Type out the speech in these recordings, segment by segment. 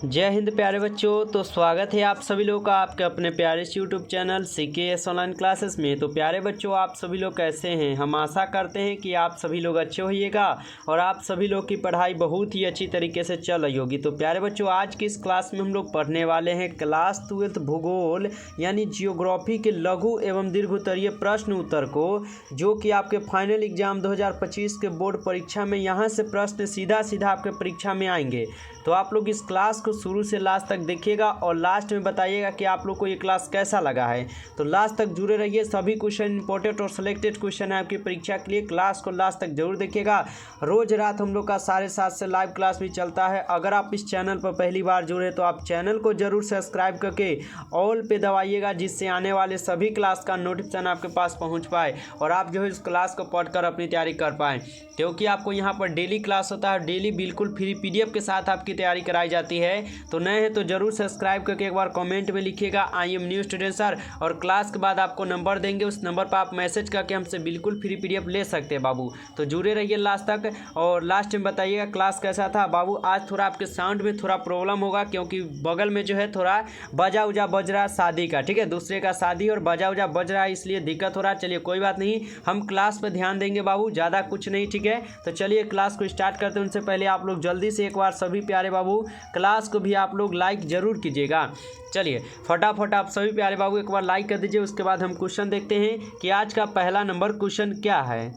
जय हिंद प्यारे बच्चों। तो स्वागत है आप सभी लोग का आपके अपने प्यारे से YouTube channel CKS online classes में। तो प्यारे बच्चों, आप सभी लोग कैसे हैं? हम आशा करते हैं कि आप सभी लोग अच्छे होइएगा और आप सभी लोग की पढ़ाई बहुत ही अच्छी तरीके से चल रही होगी। तो प्यारे बच्चों, आज की इस क्लास में हम लोग पढ़ने वाले हैं क्लास 12 भूगोल यानी जियोग्राफी के लघु एवं दीर्घ उत्तरीय प्रश्न उत्तर को, जो कि आपके फाइनल एग्जाम 2025 के बोर्ड परीक्षा में यहाँ से प्रश्न सीधा सीधा आपके परीक्षा में आएंगे। तो आप लोग इस क्लास को शुरू से लास्ट तक देखिएगा और लास्ट में बताइएगा कि आप लोग को ये क्लास कैसा लगा है। तो लास्ट तक जुड़े रहिए, सभी क्वेश्चन इंपॉर्टेंट और सिलेक्टेड क्वेश्चन है आपकी परीक्षा के लिए। क्लास को लास्ट तक जरूर देखिएगा। रोज रात हम लोग का 7:30 से लाइव क्लास भी चलता है। अगर आप इस चैनल पर पहली बार जुड़े तो आप चैनल को जरूर सब्सक्राइब करके ऑल पे दबाइएगा, जिससे आने वाले सभी क्लास का नोटिफिकेशन आपके पास पहुँच पाए और आप जो है इस क्लास को पढ़कर अपनी तैयारी कर पाएँ, क्योंकि आपको यहाँ पर डेली क्लास होता है। डेली बिल्कुल फ्री PDF के साथ आपकी तैयारी कराई जाती है। तो नए हैं तो जरूर सब्सक्राइब करके एक बार कमेंट में लिखिएगा I am new student sir, और क्लास के बाद आपको नंबर देंगे, उस नंबर पर आप मैसेज करके हमसे बिल्कुल फ्री PDF ले सकते हैं बाबू। तो जुड़े रहिए लास्ट तक और लास्ट में बताइएगा क्लास कैसा था बाबू। आज थोड़ा आपके साउंड में थोड़ा प्रॉब्लम होगा, क्योंकि बगल में जो है थोड़ा बजा उजा बज रहा है शादी का, ठीक है, दूसरे का शादी और बजा उजा बज रहा है, इसलिए दिक्कत हो रहा है। चलिए कोई बात नहीं, हम क्लास पर ध्यान देंगे बाबू, ज़्यादा कुछ नहीं, ठीक है। तो चलिए क्लास को स्टार्ट करते हैं। उनसे पहले आप लोग जल्दी से एक बार सभी प्यारे बाबू क्लास को भी आप लोग लाइक जरूर कीजिएगा। चलिए फटाफट आप सभी प्यारे बाबू एक बार लाइक कर दीजिए। उसके बाद हम क्वेश्चन देखते हैं कि आज का पहला नंबर क्वेश्चन क्या है।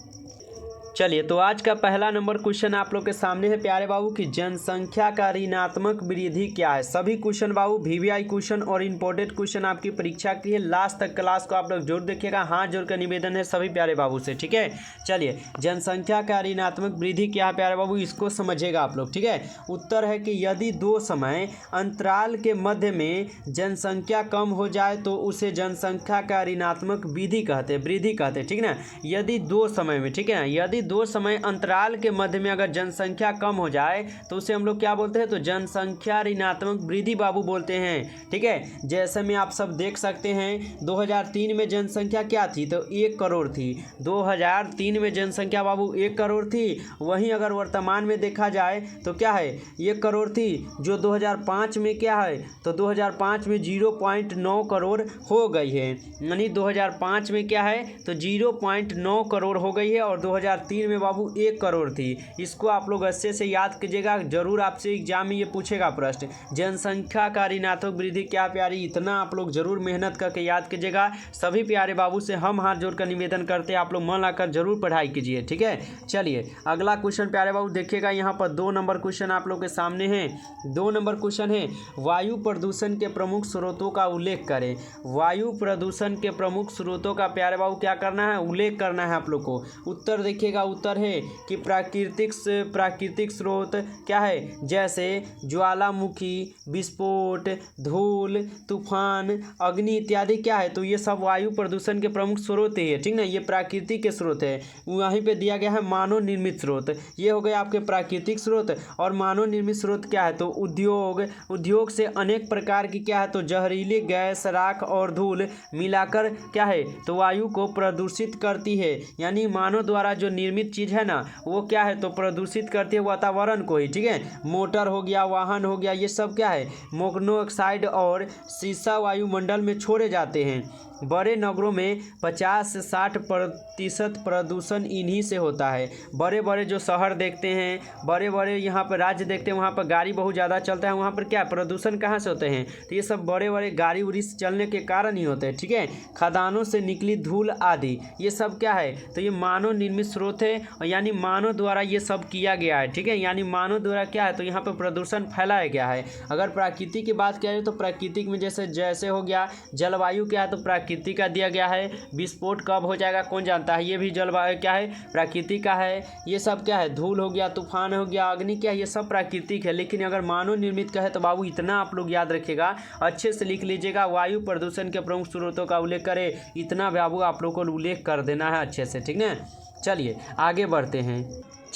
चलिए तो आज का पहला नंबर क्वेश्चन आप लोग के सामने है प्यारे बाबू की जनसंख्या का ऋणात्मक वृद्धि क्या है। सभी क्वेश्चन बाबू VVI क्वेश्चन और इंपॉर्टेंट क्वेश्चन आपकी परीक्षा के लिए लास्ट तक क्लास को आप लोग जरूर देखिएगा। हाथ जोड़ कर निवेदन है सभी प्यारे बाबू से, ठीक है। चलिए जनसंख्या का ऋणात्मक वृद्धि क्या है प्यारे बाबू, इसको समझिएगा आप लोग, ठीक है। उत्तर है कि यदि दो समय अंतराल के मध्य में जनसंख्या कम हो जाए तो उसे जनसंख्या का ऋणात्मक वृद्धि कहते हैं, ठीक है ना। यदि दो समय में, ठीक है ना, यदि दो समय अंतराल के मध्य में अगर जनसंख्या कम हो जाए तो उसे हम लोग क्या बोलते हैं, तो जनसंख्या ऋणात्मक वृद्धि बाबू बोलते हैं, ठीक है। जैसे में आप सब देख सकते हैं 2003 में जनसंख्या क्या थी, तो 1 करोड़ थी। 2003 में जनसंख्या बाबू 1 करोड़ थी। वहीं अगर वर्तमान में देखा जाए तो क्या है, 1 करोड़ थी, जो 2005 में क्या है, तो 2005 में 0.9 करोड़ हो गई है। यानी 2005 में क्या है, तो 0.9 करोड़ हो गई है और 2003 में बाबू 1 करोड़ थी। इसको आप लोग अच्छे से याद कीजिएगा, जरूर आपसे एग्जाम में ये पूछेगा प्रश्न, जनसंख्या का ऋणात्मक वृद्धि क्या प्यारी। इतना आप लोग जरूर मेहनत करके याद कीजिएगा। सभी प्यारे बाबू से हम हाथ जोड़कर निवेदन करते हैं, आप लोग मन लगाकर जरूर पढ़ाई कीजिए, ठीक है। चलिए अगला क्वेश्चन प्यारे बाबू देखिएगा, यहाँ पर 2 नंबर क्वेश्चन आप लोग के सामने है। 2 नंबर क्वेश्चन है वायु प्रदूषण के प्रमुख स्रोतों का उल्लेख करें। वायु प्रदूषण के प्रमुख स्रोतों का प्यारे बाबू क्या करना है, उल्लेख करना है आप लोग को। उत्तर देखिएगा, उत्तर है कि प्राकृतिक स्रोत क्या है, जैसे ज्वालामुखी, विस्फोट, धूल, तूफान, अग्नि इत्यादि क्या है, तो ये सब वायु प्रदूषण के प्रमुख स्रोत है, ठीक ना। ये प्राकृतिक के स्रोत है। वहीं पे दिया गया है मानव निर्मित स्रोत, ये हो गए आपके प्राकृतिक स्रोत। और मानव निर्मित स्रोत क्या है, तो उद्योग से अनेक प्रकार की क्या है, तो जहरीली गैस, राख और धूल मिलाकर क्या है, तो वायु को प्रदूषित करती है। यानी मानव द्वारा जो निर्मित चीज़ है ना, वो क्या है, तो प्रदूषित करती है वातावरण को ही, ठीक है। मोटर हो गया, वाहन हो गया, ये सब क्या है, मोनोऑक्साइड और सीसा वायुमंडल में छोड़े जाते हैं। बड़े नगरों में 50 से 60% प्रदूषण इन्हीं से होता है। बड़े बड़े जो शहर देखते हैं, बड़े बड़े यहाँ पर राज्य देखते हैं, वहाँ पर गाड़ी बहुत ज़्यादा चलता है, वहाँ पर क्या प्रदूषण कहाँ से होते हैं, तो ये सब बड़े बड़े गाड़ी उड़ी चलने के कारण ही होते हैं, ठीक है। खदानों से निकली धूल आदि, ये सब क्या है, तो ये मानव निर्मित स्रोत है, और यानी मानव द्वारा ये सब किया गया है, ठीक है। यानी मानव द्वारा क्या है, तो यहाँ पर प्रदूषण फैलाया गया है। अगर प्रकृति की बात किया जाए तो प्राकृतिक में जैसे हो गया जलवायु क्या है, तो प्रकृति का दिया गया है। विस्फोट कब हो जाएगा कौन जानता है, ये भी जलवायु क्या है, प्रकृति का है। ये सब क्या है, धूल हो गया, तूफान हो गया, अग्नि क्या है, ये सब प्राकृतिक है। लेकिन अगर मानव निर्मित का है तो बाबू इतना आप लोग याद रखिएगा, अच्छे से लिख लीजिएगा, वायु प्रदूषण के प्रमुख स्रोतों का उल्लेख करें, इतना बाबू आप लोग को उल्लेख कर देना है अच्छे से, ठीक है। चलिए आगे बढ़ते हैं।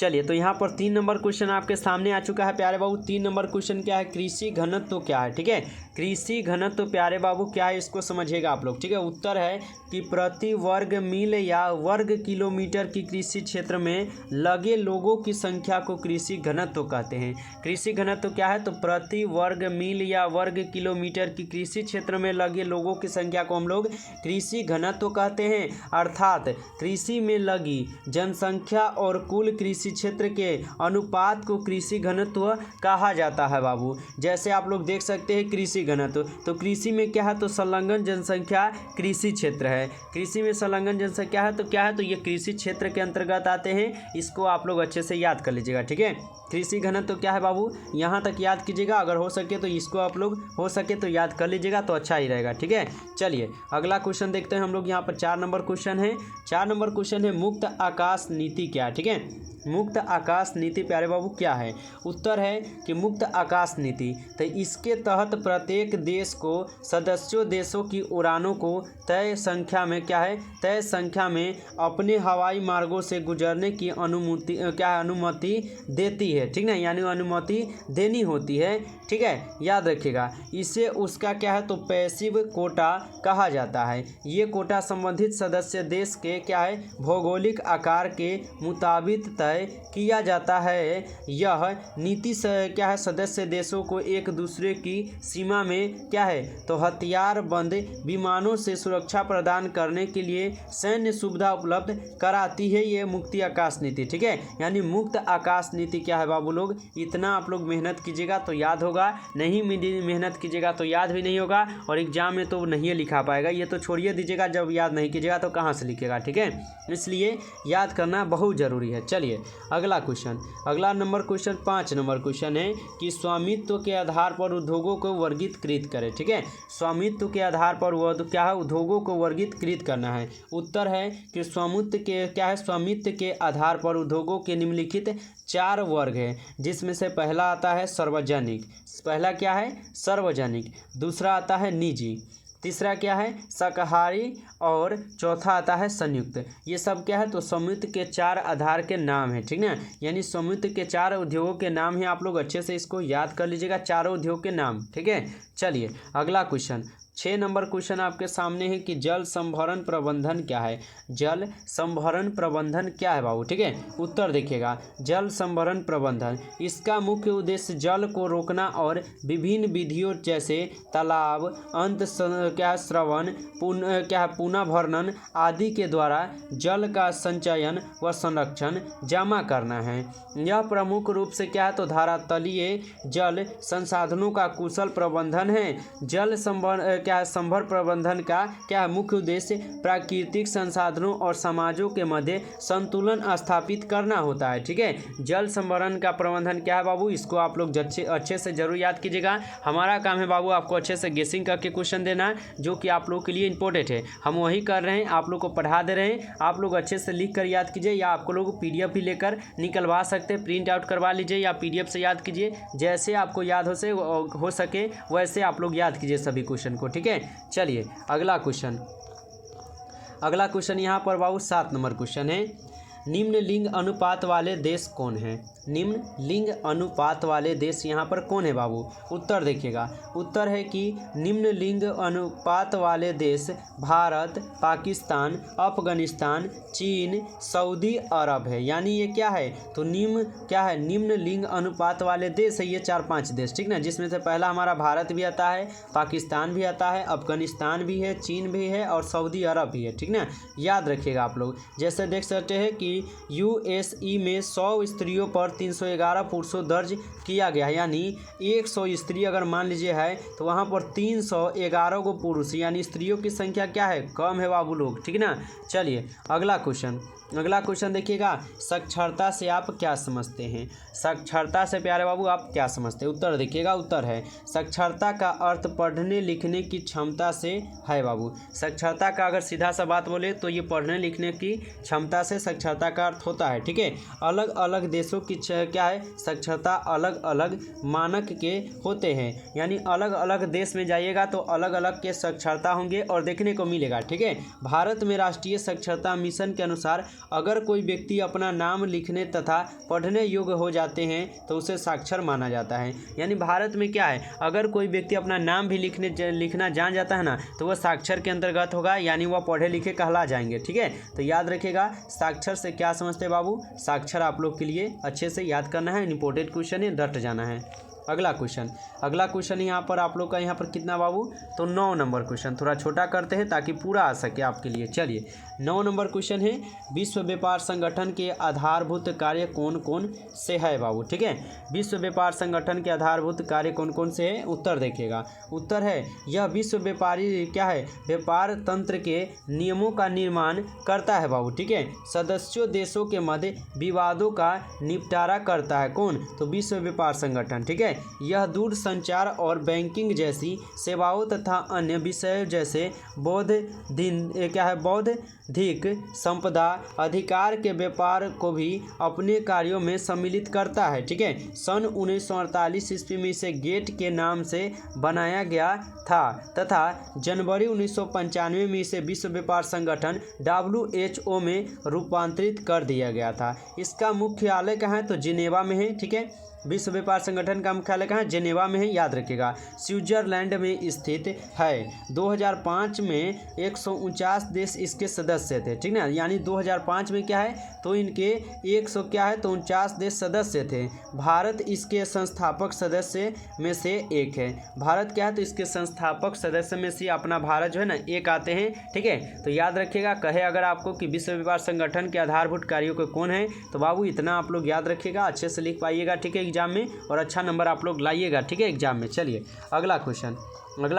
चलिए, तो यहाँ पर 3 नंबर क्वेश्चन आपके सामने आ चुका है प्यारे बाबू। 3 नंबर क्वेश्चन क्या है, कृषि घनत्व क्या है, ठीक है। कृषि घनत्व प्यारे बाबू क्या है, इसको समझिएगा आप लोग, ठीक है। उत्तर है कि प्रति वर्ग मील या वर्ग किलोमीटर की कृषि क्षेत्र में लगे लोगों की संख्या को कृषि घनत्व कहते हैं। कृषि घनत्व क्या है, तो प्रति वर्ग मील या वर्ग किलोमीटर की कृषि क्षेत्र में लगे लोगों की संख्या को हम लोग कृषि घनत्व कहते हैं। अर्थात कृषि में लगी जनसंख्या और कुल कृषि क्षेत्र के अनुपात को कृषि घनत्व कहा जाता है बाबू। जैसे आप लोग देख सकते हैं कृषि घनत्व, तो कृषि में क्या है, तो संलग्न जनसंख्या कृषि क्षेत्र है। कृषि में संलग्न जनसंख्या है तो क्या है, तो ये कृषि क्षेत्र के अंतर्गत आते हैं। इसको आप लोग अच्छे से याद कर लीजिएगा, ठीक है। कृषि घनत्व क्या है बाबू, यहाँ तक याद कीजिएगा। अगर हो सके तो इसको आप लोग हो सके तो याद कर लीजिएगा तो अच्छा ही रहेगा, ठीक है। चलिए अगला क्वेश्चन देखते हैं हम लोग। यहाँ पर 4 नंबर क्वेश्चन है। 4 नंबर क्वेश्चन है मुक्त आकाश नीति क्या है, ठीक है। मुक्त आकाश नीति प्यारे बाबू क्या है। उत्तर है कि मुक्त आकाश नीति, तो इसके तहत प्रत्येक देश को सदस्यों देशों की उड़ानों को तय संख्या में क्या है, तय संख्या में अपने हवाई मार्गों से गुजरने की अनुमति देती है, ठीक ना, यानी अनुमति देनी होती है, ठीक है। याद रखिएगा, इसे उसका क्या है, तो पैसिव कोटा कहा जाता है। ये कोटा संबंधित सदस्य देश के क्या है, भौगोलिक आकार के मुताबिक तय किया जाता है। यह नीति से क्या है, सदस्य देशों को एक दूसरे की सीमा में क्या है, तो हथियार बंद विमानों से सुरक्षा प्रदान करने के लिए सैन्य सुविधा उपलब्ध कराती है। ये मुक्ति आकाश नीति, ठीक है। यानी मुक्त आकाश नीति क्या है बाबू लोग, इतना आप लोग मेहनत कीजिएगा तो याद होगा, नहीं मेहनत कीजिएगा तो याद भी नहीं होगा, और एग्जाम में तो नहीं लिखा पाएगा। ये तो छोड़िए दीजिएगा, जब याद नहीं कीजिएगा तो कहाँ से लिखेगा, ठीक है। इसलिए याद करना बहुत ज़रूरी है। चलिए अगला क्वेश्चन, अगला नंबर क्वेश्चन 5 नंबर क्वेश्चन है कि स्वामित्व के आधार पर उद्योगों को वर्गीकृत करें, ठीक है। स्वामित्व के आधार पर वो क्या है, उद्योगों को वर्गीकृत करना है। उत्तर है कि स्वामित्व के क्या है, स्वामित्व के आधार पर उद्योगों के निम्नलिखित 4 वर्ग है, जिसमें से पहला आता है सार्वजनिक, पहला क्या है, सार्वजनिक। दूसरा आता है निजी, तीसरा क्या है, शाकाहारी, और चौथा आता है संयुक्त। ये सब क्या है, तो स्वामित्व के 4 आधार के नाम है, ठीक ना। यानी स्वामित्व के 4 उद्योगों के नाम है। आप लोग अच्छे से इसको याद कर लीजिएगा, चारों उद्योग के नाम, ठीक है। चलिए अगला क्वेश्चन 6 नंबर क्वेश्चन आपके सामने है कि जल संभरण प्रबंधन क्या है। जल संभरण प्रबंधन क्या है बाबू, ठीक है। उत्तर देखिएगा, जल संभरण प्रबंधन, इसका मुख्य उद्देश्य जल को रोकना और विभिन्न विधियों जैसे तालाब, अंत क्या श्रवण, पुनः भरणन आदि के द्वारा जल का संचयन व संरक्षण जमा करना है। यह प्रमुख रूप से क्या है, तो धारातलीय जल संसाधनों का कुशल प्रबंधन है। जल संभर प्रबंधन का क्या मुख्य उद्देश्य प्राकृतिक संसाधनों और समाजों के मध्य संतुलन स्थापित करना होता है, ठीक है। जल संभरण का प्रबंधन क्या है बाबू, इसको आप लोग अच्छे से जरूर याद कीजिएगा। हमारा काम है बाबू आपको अच्छे से गेसिंग करके क्वेश्चन देना, जो कि आप लोग के लिए इंपॉर्टेंट है। हम वही कर रहे हैं, आप लोग को पढ़ा दे रहे हैं। आप लोग अच्छे से लिख कर याद कीजिए, या आपको लोग PDF भी लेकर निकलवा सकते हैं, प्रिंट आउट करवा लीजिए, या PDF से याद कीजिए। जैसे आपको याद हो सके वैसे आप लोग याद कीजिए सभी क्वेश्चन को, ठीक है। चलिए अगला क्वेश्चन यहाँ पर बाबू 7 नंबर क्वेश्चन है, निम्न लिंग अनुपात वाले देश कौन हैं। निम्न लिंग अनुपात वाले देश यहाँ पर कौन है बाबू। उत्तर देखिएगा, उत्तर है कि निम्न लिंग अनुपात वाले देश भारत, पाकिस्तान, अफगानिस्तान, चीन, सऊदी अरब है। यानी ये क्या है, तो निम्न लिंग अनुपात वाले देश है ये 4-5 देश, ठीक ना। जिसमें से पहला हमारा भारत भी आता है, पाकिस्तान भी आता है, अफगानिस्तान भी है, चीन भी है, और सऊदी अरब भी है, ठीक ना। याद रखिएगा आप लोग। जैसे देख सकते हैं कि USE में 100 स्त्रियों पर 311 पुरुषों दर्ज किया गया है। यानी 100 स्त्री अगर मान लीजिए है तो वहाँ पर 311 को पुरुष, यानी स्त्रियों की संख्या क्या है, कम है बाबू लोग, ठीक ना। चलिए अगला क्वेश्चन देखिएगा, साक्षरता से आप क्या समझते हैं। साक्षरता से प्यारे बाबू आप क्या समझते हैं। उत्तर देखिएगा, उत्तर है साक्षरता का अर्थ पढ़ने लिखने की क्षमता से है बाबू। साक्षरता का अगर सीधा सा बात बोले तो ये पढ़ने लिखने की क्षमता से साक्षरता का अर्थ होता है, ठीक है। अलग अलग देशों की क्या है साक्षरता अलग अलग मानक के होते हैं, यानी अलग अलग देश में जाइएगा तो अलग अलग के साक्षरता होंगे और देखने को मिलेगा। ठीक है, भारत में राष्ट्रीय साक्षरता मिशन के अनुसार अगर कोई व्यक्ति अपना नाम लिखने तथा पढ़ने योग्य हो जाते हैं तो उसे साक्षर माना जाता है। यानी भारत में क्या है, अगर कोई व्यक्ति अपना नाम भी लिखना जान जाता है ना तो वह साक्षर के अंतर्गत होगा, यानी वह पढ़े लिखे कहला जाएंगे। ठीक है, तो याद रखिएगा साक्षर से क्या समझते हैं बाबू, साक्षर आप लोग के लिए अच्छे से याद करना है, इंपॉर्टेंट क्वेश्चन है, रट जाना है। अगला क्वेश्चन यहाँ पर आप लोग का यहाँ पर कितना बाबू, तो 9 नंबर क्वेश्चन, थोड़ा छोटा करते हैं ताकि पूरा आ सके आपके लिए। चलिए 9 नंबर क्वेश्चन है, विश्व व्यापार संगठन के आधारभूत कार्य कौन कौन से है बाबू। ठीक है, विश्व व्यापार संगठन के आधारभूत कार्य कौन कौन से है, उत्तर देखिएगा। उत्तर है यह विश्व व्यापारी क्या है, व्यापार तंत्र के नियमों का निर्माण करता है बाबू। ठीक है, सदस्यों देशों के मध्य विवादों का निपटारा करता है कौन, तो विश्व व्यापार संगठन। ठीक है, यह दूर संचार और बैंकिंग जैसी सेवाओं तथा अन्य विषयों जैसे बौद्धिक संपदा अधिकार के व्यापार को भी अपने कार्यों में सम्मिलित करता है। ठीक है, सन 1948 ईस्वी में इसे गेट के नाम से बनाया गया था तथा जनवरी 1995 में इसे विश्व व्यापार संगठन WHO में रूपांतरित कर दिया गया था। इसका मुख्यालय कहाँ है, तो जिनेवा में है। ठीक है, विश्व व्यापार संगठन का मुख्यालय कहाँ है, जेनेवा में है, याद रखिएगा। स्विट्जरलैंड में स्थित है। 2005 में 149 देश इसके सदस्य थे। ठीक ना, यानी 2005 में क्या है, तो इनके 100 क्या है, तो 49 देश सदस्य थे। भारत इसके संस्थापक सदस्य में से एक है। भारत क्या है, तो इसके संस्थापक सदस्य में से अपना भारत जो है ना एक आते हैं। ठीक है, तो याद रखिएगा, कहे अगर आपको कि विश्व व्यापार संगठन के आधारभूत कार्यों को कौन है, तो बाबू इतना आप लोग याद रखिएगा, अच्छे से लिख पाइएगा। ठीक है, एग्जाम में और अच्छा नंबर आप लोग लाइएगा। ठीक है, एग्जाम में। चलिए अगला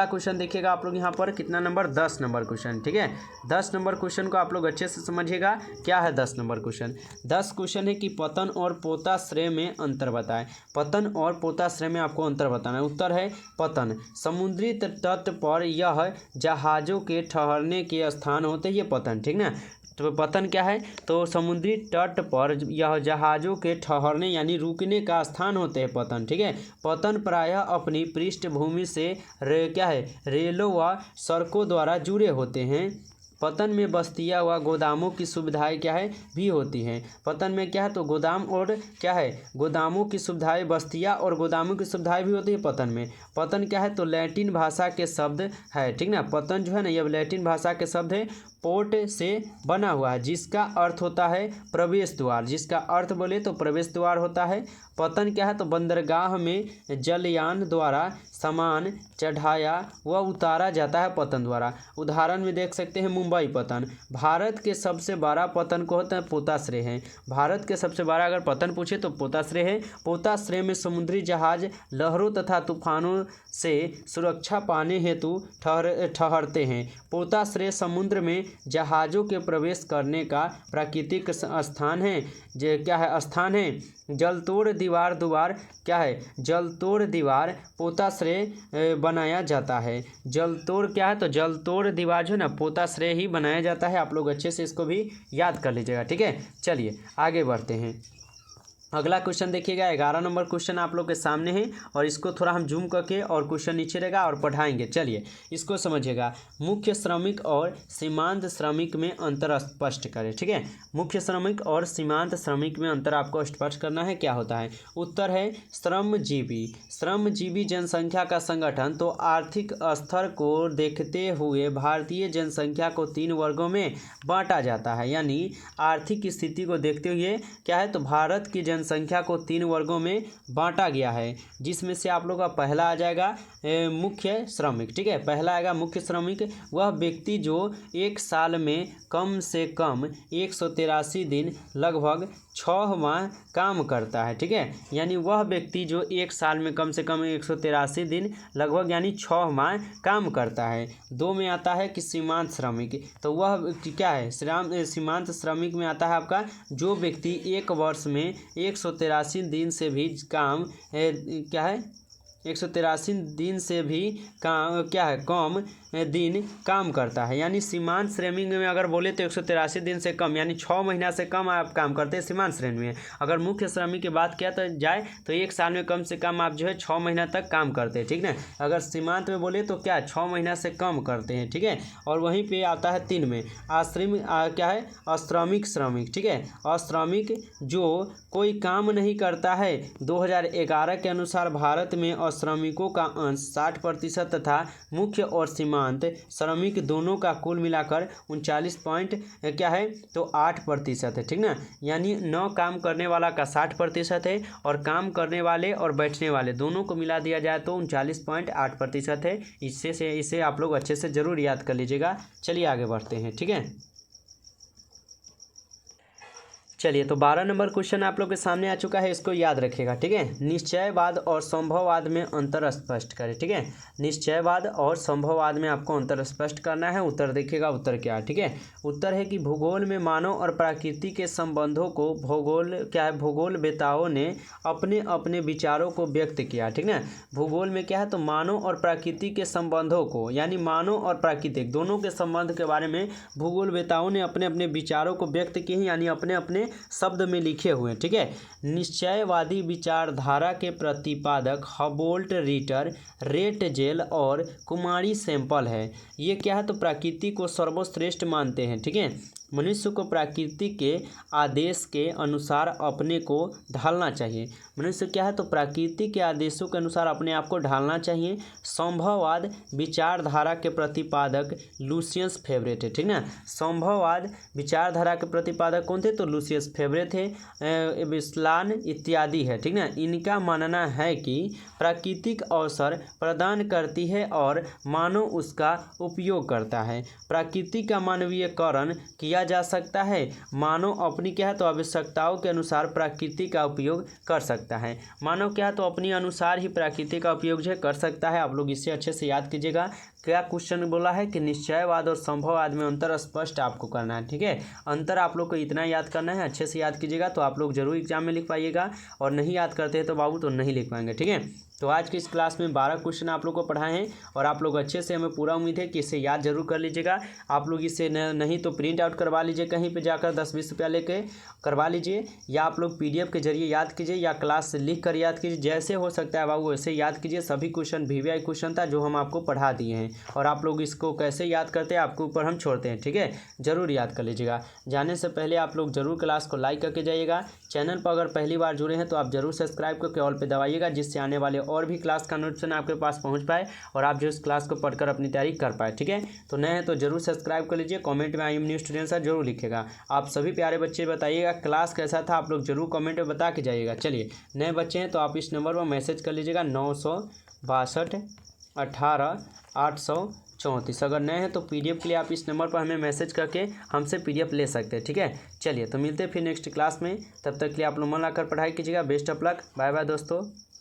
क्वेश्चन देखिएगा आप लोग यहाँ पर कितना नंबर, 10 नंबर क्वेश्चन। ठीक है, 10 नंबर क्वेश्चन को आप लोग अच्छे से समझिएगा। क्या है 10 नंबर क्वेश्चन, 10 क्वेश्चन है कि पतन और पोताश्रय में अंतर बताएं। पतन और पोताश्रय में आपको अंतर बताना है। उत्तर है पतन समुद्री तट पर यह जहाज़ों के ठहरने के स्थान होते हैं, ये पतन। ठीक ना, तो पतन क्या है, तो समुद्री तट पर यह जहाज़ों के ठहरने यानी रुकने का स्थान होते हैं पतन। ठीक है, पतन प्रायः अपनी पृष्ठभूमि से क्या है, रेलों व सड़कों द्वारा जुड़े होते हैं। पतन में बस्तियाँ व गोदामों की सुविधाएं क्या है, भी होती हैं। पतन में क्या है, तो गोदाम और क्या है, गोदामों की सुविधाएं, बस्तियाँ और गोदामों की सुविधाएं भी होती है पतन में। पतन क्या है, तो लैटिन भाषा के शब्द है। ठीक ना, पतन जो है ना, यह लैटिन भाषा के शब्द है, पोर्ट से बना हुआ है, जिसका अर्थ होता है प्रवेश द्वार। जिसका अर्थ बोले तो प्रवेश द्वार होता है। पतन क्या है, तो बंदरगाह में जलयान द्वारा सामान चढ़ाया व उतारा जाता है पतन द्वारा। उदाहरण में देख सकते हैं मुंबई पतन। भारत के सबसे बड़ा पतन को होता है पोताश्रय है। भारत के सबसे बड़ा अगर पतन पूछे तो पोताश्रय है। पोताश्रय में समुद्री जहाज लहरों तथा तूफानों से सुरक्षा पाने हेतु ठहरते हैं। पोताश्रय समुद्र में जहाज़ों के प्रवेश करने का प्राकृतिक स्थान है। क्या है, स्थान है। जलतोड़ दीवार क्या है, जलतोड़ दीवार पोताश्रय बनाया जाता है। जलतोड़ क्या है, तो जलतोड़ दीवार जो है ना पोताश्रय ही बनाया जाता है। आप लोग अच्छे से इसको भी याद कर लीजिएगा। ठीक है, चलिए आगे बढ़ते हैं। अगला क्वेश्चन देखिएगा, 11 नंबर क्वेश्चन आप लोग के सामने है और इसको थोड़ा हम जूम करके और क्वेश्चन नीचे रहेगा और पढ़ाएंगे। चलिए इसको समझिएगा। मुख्य श्रमिक और सीमांत श्रमिक में अंतर स्पष्ट करें। ठीक है, मुख्य श्रमिक और सीमांत श्रमिक में अंतर आपको स्पष्ट करना है, क्या होता है। उत्तर है श्रमजीवी जनसंख्या का संगठन। तो आर्थिक स्तर को देखते हुए भारतीय जनसंख्या को 3 वर्गों में बांटा जाता है। यानी आर्थिक स्थिति को देखते हुए क्या है, तो भारत की जनसंख्या को 3 वर्गों में बांटा गया है, जिसमें से आप लोग का पहला आ जाएगा मुख्य श्रमिक। ठीक है, पहला आएगा मुख्य श्रमिक, वह व्यक्ति जो एक साल में कम से कम 183 दिन लगभग 6 माह काम करता है। ठीक है, यानी वह व्यक्ति जो एक साल में कम से कम 183 दिन लगभग यानी 6 माह काम करता है। 2 में आता है कि सीमांत श्रमिक। तो वह क्या है, सीमांत श्रमिक में आता है आपका जो व्यक्ति एक वर्ष में 183 दिन से भी काम क्या है 183 दिन से भी कम दिन काम करता है। यानी सीमांत श्रेणी में अगर बोले तो 183 दिन से कम यानी 6 महीना से कम आप काम करते हैं सीमांत श्रेणी में। अगर मुख्य श्रमिक की बात किया तो जाए तो 1 साल में कम से कम आप जो है 6 महीना तक काम करते हैं, ठीक ना। अगर सीमांत में बोले तो क्या 6 महीना से कम करते हैं, ठीक है। और वहीं पे आता है 3 में अश्रमिक श्रमिक, ठीक है। अश्रमिक जो कोई काम नहीं करता है। 2011 के अनुसार भारत में अश्रमिकों का अंश 60% तथा मुख्य और सीमांत श्रमिक दोनों का कुल मिलाकर 39.8% है, ठीक ना। यानी न काम करने वाला का 60% है और काम करने वाले और बैठने वाले दोनों को मिला दिया जाए तो 39.8% है। इसे आप लोग अच्छे से ज़रूर याद कर लीजिएगा। चलिए आगे बढ़ते हैं, ठीक है। चलिए तो 12 नंबर क्वेश्चन आप लोग के सामने आ चुका है, इसको याद रखिएगा, ठीक है। निश्चयवाद और संभववाद में अंतर स्पष्ट करें, ठीक है। निश्चयवाद और संभववाद में आपको अंतर स्पष्ट करना है। उत्तर देखिएगा, उत्तर क्या है, ठीक है। उत्तर है कि भूगोल में मानव और प्रकृति के संबंधों को भूगोलवेताओं ने अपने अपने विचारों को व्यक्त किया, ठीक ना। भूगोल में क्या है तो मानव और प्रकृति के संबंधों को यानी मानव और प्राकृतिक दोनों के संबंध के बारे में भूगोलवेताओं ने अपने अपने विचारों को व्यक्त किए हैं, यानी अपने अपने शब्द में लिखे हुए हैं, ठीक है। निश्चयवादी विचारधारा के प्रतिपादक हबोल्ट, रिटर, रेटजेल और कुमारी सैंपल है। ये क्या है तो प्रकृति को सर्वश्रेष्ठ मानते हैं, ठीक है। मनुष्य को प्रकृति के आदेश के अनुसार अपने को ढालना चाहिए। मनुष्य क्या है तो प्रकृति के आदेशों के अनुसार अपने आप को ढालना चाहिए। संभववाद विचारधारा के प्रतिपादक लूसियस फेवरेट है, ठीक ना। संभववाद विचारधारा के प्रतिपादक कौन थे तो लूसियस फेवरेट थे, विस्लान इत्यादि है, ठीक ना। इनका मानना है कि प्राकृतिक अवसर प्रदान करती है और मानव उसका उपयोग करता है। प्रकृति का मानवीयकरण किया जा सकता है। मानव अपनी क्या है तो आवश्यकताओं के अनुसार प्रकृति का उपयोग कर सकता है। मानव क्या है तो अपनी अनुसार ही प्रकृति का उपयोग जो कर सकता है। आप लोग इसे अच्छे से याद कीजिएगा। क्या क्वेश्चन बोला है कि निश्चयवाद और संभववाद में अंतर स्पष्ट आपको करना है, ठीक है। अंतर आप लोग को इतना याद करना है, अच्छे से याद कीजिएगा तो आप लोग जरूर एग्जाम में लिख पाइएगा, और नहीं याद करते हैं तो बाबू तो नहीं लिख पाएंगे, ठीक है। तो आज की इस क्लास में 12 क्वेश्चन आप लोग को पढ़ाए हैं और आप लोग अच्छे से, हमें पूरा उम्मीद है कि इसे याद जरूर कर लीजिएगा। आप लोग इसे नहीं तो प्रिंट आउट करवा लीजिए, कहीं पे जाकर 10-20 रुपया लेके करवा लीजिए, या आप लोग PDF के जरिए याद कीजिए या क्लास से लिख कर याद कीजिए। जैसे हो सकता है बाबू वैसे याद कीजिए। सभी क्वेश्चन VVI क्वेश्चन था जो हम आपको पढ़ा दिए हैं, और आप लोग इसको कैसे याद करते हैं आपके ऊपर हम छोड़ते हैं, ठीक है। जरूर याद कर लीजिएगा। जाने से पहले आप लोग जरूर क्लास को लाइक करके जाइएगा। चैनल पर अगर पहली बार जुड़े हैं तो आप जरूर सब्सक्राइब करके ऑल पे दबाइएगा, जिससे आने वाले और भी क्लास का नोटिफिकेशन आपके पास पहुंच पाए और आप जो इस क्लास को पढ़कर अपनी तैयारी कर पाए, ठीक है। तो नए हैं तो जरूर सब्सक्राइब कर लीजिए। कमेंट में I am new student sir जरूर लिखेगा। आप सभी प्यारे बच्चे बताइएगा क्लास कैसा था, आप लोग जरूर कमेंट में बता के जाइएगा। चलिए, नए बच्चे हैं तो आप इस नंबर पर मैसेज कर लीजिएगा 962 18 834। अगर नए हैं तो PDF के लिए आप इस नंबर पर हमें मैसेज करके हमसे PDF ले सकते हैं, ठीक है। चलिए तो मिलते हैं फिर नेक्स्ट क्लास में। तब तक के लिए आप लोग मन लगाकर पढ़ाई कीजिएगा। Best of luck, bye bye दोस्तों।